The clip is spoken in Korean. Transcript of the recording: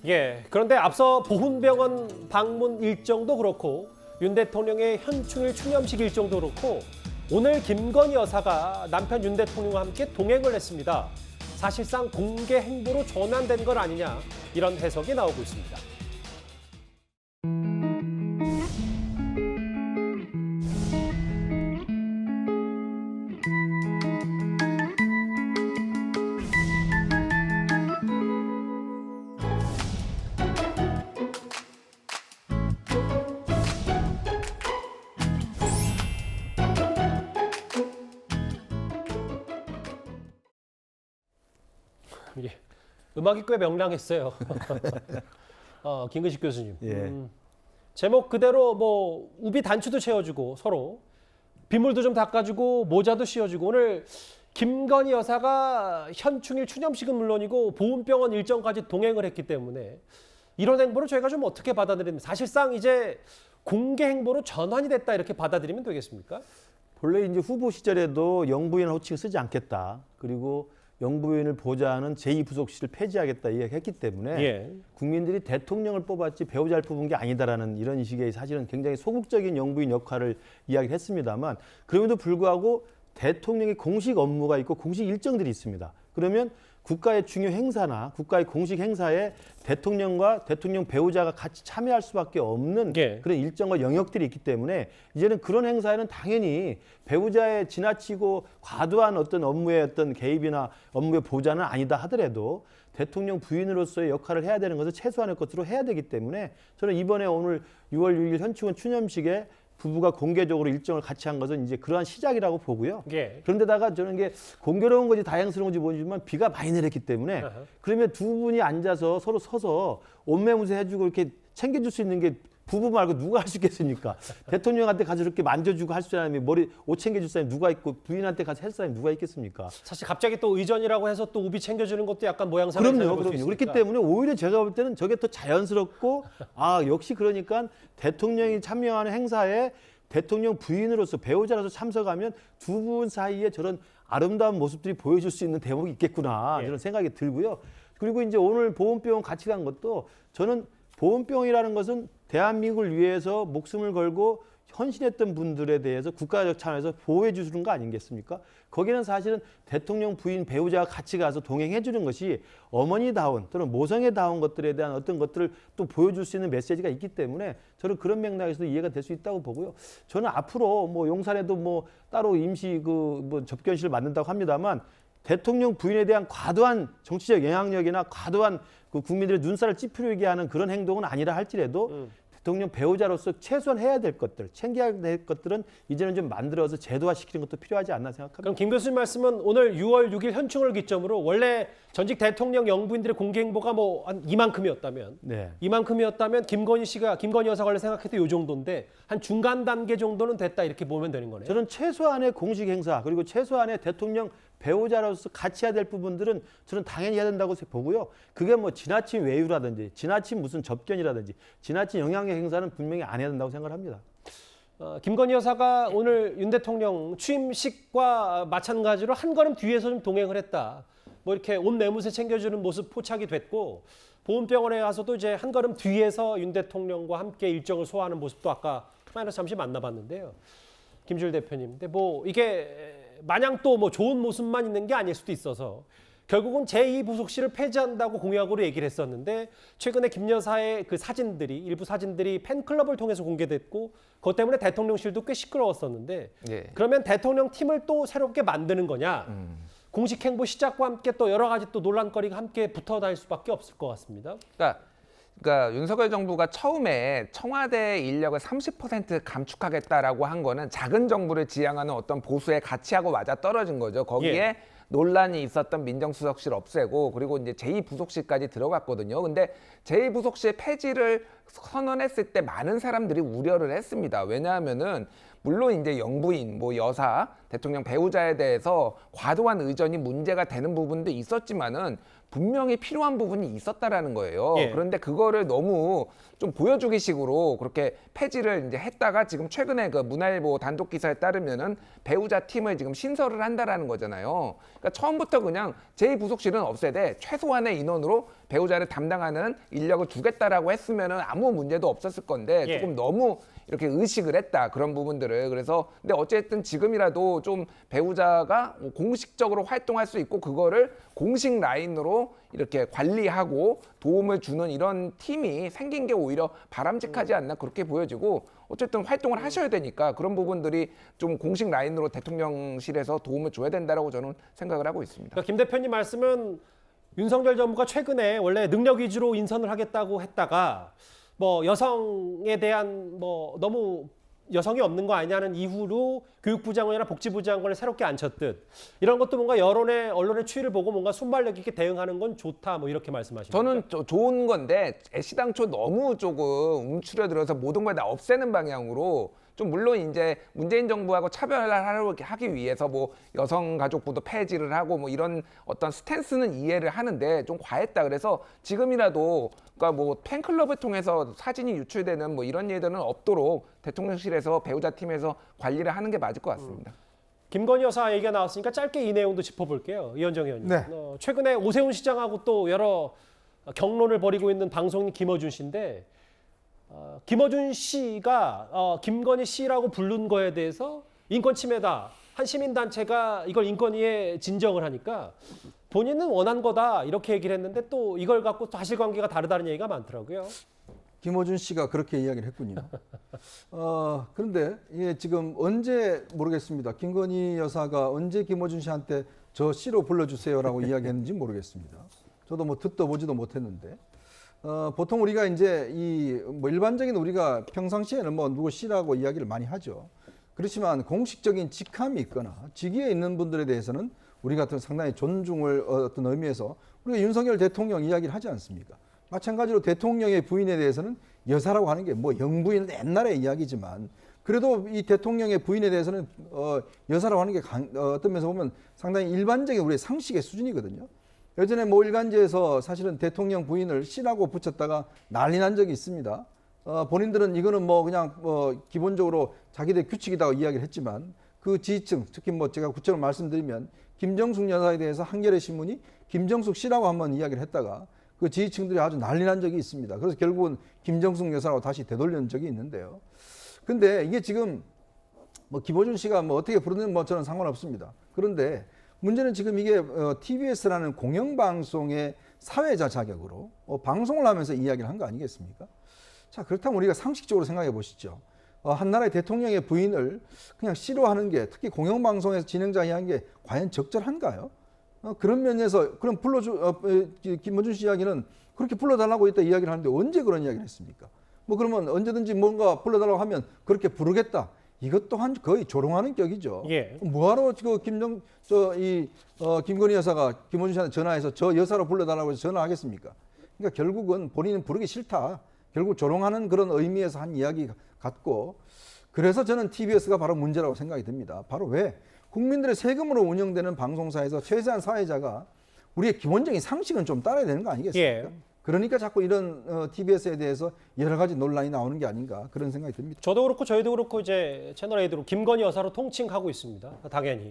예, 그런데 앞서 보훈병원 방문 일정도 그렇고 윤 대통령의 현충일 추념식 일정도 그렇고 오늘 김건희 여사가 남편 윤 대통령과 함께 동행을 했습니다. 사실상 공개 행보로 전환된 건 아니냐 이런 해석이 나오고 있습니다. 예, 음악이 꽤 명랑했어요. 김근식 교수님. 예. 제목 그대로 뭐 우비 단추도 채워주고 서로 빗물도 좀 닦아주고 모자도 씌워주고 오늘 김건희 여사가 현충일 추념식은 물론이고 보훈병원 일정까지 동행을 했기 때문에 이런 행보를 저희가 좀 어떻게 받아들이면 사실상 이제 공개 행보로 전환이 됐다 이렇게 받아들이면 되겠습니까? 본래 이제 후보 시절에도 영부인 호칭을 쓰지 않겠다. 그리고 영부인을 보좌하는 제2부속실을 폐지하겠다 이야기했기 때문에 예. 국민들이 대통령을 뽑았지 배우자를 뽑은 게 아니다라는 이런 식의 사실은 굉장히 소극적인 영부인 역할을 이야기했습니다만 그럼에도 불구하고 대통령의 공식 업무가 있고 공식 일정들이 있습니다. 그러면 국가의 중요 행사나 국가의 공식 행사에 대통령과 대통령 배우자가 같이 참여할 수밖에 없는 예. 그런 일정과 영역들이 있기 때문에 이제는 그런 행사에는 당연히 배우자의 지나치고 과도한 어떤 업무의 어떤 개입이나 업무의 보좌는 아니다 하더라도 대통령 부인으로서의 역할을 해야 되는 것을 최소한의 것으로 해야 되기 때문에 저는 이번에 오늘 6월 6일 현충원 추념식에 부부가 공개적으로 일정을 같이 한 것은 이제 그러한 시작이라고 보고요. 예. 그런데다가 저는 이게 공교로운 건지 다행스러운 건지 모르지만 비가 많이 내렸기 때문에 그러면 두 분이 앉아서 서로 서서 옷매무새 해주고 이렇게 챙겨줄 수 있는 게 부부 말고 누가 할 수 있겠습니까? 대통령한테 가서 이렇게 만져주고 할 사람이 머리 옷 챙겨줄 사람이 누가 있고 부인한테 가서 할 사람이 누가 있겠습니까? 사실 갑자기 또 의전이라고 해서 또 우비 챙겨주는 것도 약간 모양새가 그럼요. 그렇기 때문에 오히려 제가 볼 때는 저게 더 자연스럽고 아 역시 그러니까 대통령이 참여하는 행사에 대통령 부인으로서 배우자로서 참석하면 두 분 사이에 저런 아름다운 모습들이 보여줄 수 있는 대목이 있겠구나 이런 생각이 들고요. 그리고 이제 오늘 보훈병원 같이 간 것도 저는 보훈병이라는 것은 대한민국을 위해서 목숨을 걸고 헌신했던 분들에 대해서 국가적 차원에서 보호해 주는 거 아니겠습니까? 거기는 사실은 대통령 부인 배우자가 같이 가서 동행해 주는 것이 어머니다운 또는 모성애다운 것들에 대한 어떤 것들을 또 보여줄 수 있는 메시지가 있기 때문에 저는 그런 맥락에서도 이해가 될 수 있다고 보고요. 저는 앞으로 뭐 용산에도 뭐 따로 임시 그 뭐 접견실을 만든다고 합니다만 대통령 부인에 대한 과도한 정치적 영향력이나 과도한 그 국민들의 눈살을 찌푸리게 하는 그런 행동은 아니라 할지라도 대통령 배우자로서 최소한 해야 될 것들, 챙겨야 될 것들은 이제는 좀 만들어서 제도화시키는 것도 필요하지 않나 생각합니다. 그럼 김 교수님 말씀은 오늘 6월 6일 현충을 기점으로 원래 전직 대통령 영부인들의 공개 행보가 뭐 한 이만큼이었다면 네. 이만큼이었다면 김건희 여사가 원래 생각해도 이 정도인데 한 중간 단계 정도는 됐다 이렇게 보면 되는 거네요. 저는 최소한의 공식 행사 그리고 최소한의 대통령 배우자로서 같이 해야 될 부분들은 저는 당연히 해야 된다고 보고요. 그게 뭐 지나친 외유라든지 지나친 무슨 접견이라든지 지나친 영향력 행사는 분명히 안 해야 된다고 생각을 합니다. 김건희 여사가 오늘 윤 대통령 취임식과 마찬가지로 한 걸음 뒤에서 좀 동행을 했다. 뭐 이렇게 옷 매무새 챙겨주는 모습 포착이 됐고 보훈병원에 가서도 이제 한 걸음 뒤에서 윤 대통령과 함께 일정을 소화하는 모습도 아까 카메라 잠시 만나봤는데요. 김주일 대표님. 근데 뭐 이게 마냥 또 뭐 좋은 모습만 있는 게 아닐 수도 있어서 결국은 제2부속실을 폐지한다고 공약으로 얘기를 했었는데 최근에 김 여사의 그 사진들이 일부 사진들이 팬클럽을 통해서 공개됐고 그것 때문에 대통령실도 꽤 시끄러웠었는데 예. 그러면 대통령 팀을 또 새롭게 만드는 거냐? 공식 행보 시작과 함께 또 여러 가지 또 논란거리가 함께 붙어 다닐 수밖에 없을 것 같습니다. 그러니까 윤석열 정부가 처음에 청와대 인력을 30% 감축하겠다라고 한 거는 작은 정부를 지향하는 어떤 보수의 가치하고 맞아 떨어진 거죠. 거기에 예. 논란이 있었던 민정수석실 없애고 그리고 이제 제2부속실까지 들어갔거든요. 근데 제2부속실 폐지를 선언했을 때 많은 사람들이 우려를 했습니다. 왜냐하면은 물론 이제 영부인, 뭐 여사, 대통령 배우자에 대해서 과도한 의전이 문제가 되는 부분도 있었지만은 분명히 필요한 부분이 있었다라는 거예요. 예. 그런데 그거를 너무 좀 보여주기식으로 그렇게 폐지를 이제 했다가 지금 최근에 그 문화일보 단독 기사에 따르면은 배우자 팀을 지금 신설을 한다라는 거잖아요. 그러니까 처음부터 그냥 제2부속실은 없애되 최소한의 인원으로 배우자를 담당하는 인력을 두겠다라고 했으면은 아무 문제도 없었을 건데 예. 조금 너무 이렇게 의식을 했다 그런 부분들을. 그래서 근데 어쨌든 지금이라도 좀 배우자가 뭐 공식적으로 활동할 수 있고 그거를 공식 라인으로 이렇게 관리하고 도움을 주는 이런 팀이 생긴 게 오히려 바람직하지 않나 그렇게 보여지고, 어쨌든 활동을 하셔야 되니까 그런 부분들이 좀 공식 라인으로 대통령실에서 도움을 줘야 된다라고 저는 생각을 하고 있습니다. 그러니까 김 대표님 말씀은 윤석열 정부가 최근에 원래 능력 위주로 인선을 하겠다고 했다가 뭐 여성에 대한 뭐 너무 여성이 없는 거 아니냐는 이후로 교육부 장관이나 복지부 장관을 새롭게 앉혔듯 이런 것도 뭔가 언론의 추이를 보고 뭔가 순발력 있게 대응하는 건 좋다 뭐 이렇게 말씀하시는 저는 좋은 건데 애시당초 너무 조금 움츠려들어서 모든 걸 다 없애는 방향으로 좀, 물론 이제 문재인 정부하고 차별을 하기 위해서 뭐 여성가족부도 폐지를 하고 뭐 이런 어떤 스탠스는 이해를 하는데 좀 과했다. 그래서 지금이라도 그러니까 뭐 팬클럽을 통해서 사진이 유출되는 뭐 이런 일들은 없도록 대통령실에서 배우자 팀에서 관리를 하는 게 맞을 것 같습니다. 김건희 여사 얘기가 나왔으니까 짧게 이 내용도 짚어볼게요. 이현정 의원님. 네. 최근에 오세훈 시장하고 또 여러 경론을 벌이고 있는 방송인 김어준 씨인데 김어준 씨가 김건희 씨라고 부른 거에 대해서 인권 침해다. 한 시민단체가 이걸 인권위에 진정을 하니까 본인은 원한 거다 이렇게 얘기를 했는데 또 이걸 갖고 또 사실관계가 다르다는 얘기가 많더라고요. 김어준 씨가 그렇게 이야기를 했군요. 그런데 이게 지금 언제 모르겠습니다. 김건희 여사가 언제 김어준 씨한테 저 씨로 불러주세요라고 이야기했는지 모르겠습니다. 저도 뭐 듣도 보지도 못했는데 보통 우리가 이제 이 뭐 일반적인 우리가 평상시에는 뭐 누구 씨라고 이야기를 많이 하죠. 그렇지만 공식적인 직함이 있거나 직위에 있는 분들에 대해서는 우리 같은 상당히 존중을 어떤 의미에서 우리가 윤석열 대통령 이야기를 하지 않습니까? 마찬가지로 대통령의 부인에 대해서는 여사라고 하는 게 뭐 영부인 옛날의 이야기지만 그래도 이 대통령의 부인에 대해서는 여사라고 하는 게 어떤 면에서 보면 상당히 일반적인 우리의 상식의 수준이거든요. 예전에 모 일간지에서 사실은 대통령 부인을 씨라고 붙였다가 난리 난 적이 있습니다. 본인들은 이거는 뭐 그냥 기본적으로 자기들 규칙이라고 이야기를 했지만 그 지지층, 특히 뭐 제가 구체적으로 말씀드리면 김정숙 여사에 대해서 한겨레 신문이 김정숙 씨라고 한번 이야기를 했다가 그 지지층들이 아주 난리 난 적이 있습니다. 그래서 결국은 김정숙 여사라고 다시 되돌린 적이 있는데요. 근데 이게 지금 뭐 김어준 씨가 뭐 어떻게 부르는 뭐 저는 상관없습니다. 그런데 문제는 지금 이게 TBS라는 공영방송의 사회자 자격으로 방송을 하면서 이야기를 한 거 아니겠습니까? 자, 그렇다면 우리가 상식적으로 생각해 보시죠. 한 나라의 대통령의 부인을 그냥 씨로하는 게 특히 공영방송에서 진행자가 하는 게 과연 적절한가요? 그런 면에서 그럼 김어준 씨 이야기는 그렇게 불러달라고 했다 이야기를 하는데 언제 그런 이야기를 했습니까? 뭐 그러면 언제든지 뭔가 불러달라고 하면 그렇게 부르겠다. 이것 또한 거의 조롱하는 격이죠. 예. 뭐하러 김건희 여사가 김어준 씨한테 전화해서 저 여사로 불러달라고 해서 전화하겠습니까? 그러니까 결국은 본인은 부르기 싫다. 결국 조롱하는 그런 의미에서 한 이야기 같고, 그래서 저는 TBS가 바로 문제라고 생각이 듭니다. 바로 왜? 국민들의 세금으로 운영되는 방송사에서 최소한 사회자가 우리의 기본적인 상식은 좀 따라야 되는 거 아니겠습니까? 예. 그러니까 자꾸 이런 TBS에 대해서 여러 가지 논란이 나오는 게 아닌가 그런 생각이 듭니다. 저도 그렇고 저희도 그렇고 이제 채널A도 김건희 여사로 통칭하고 있습니다. 당연히.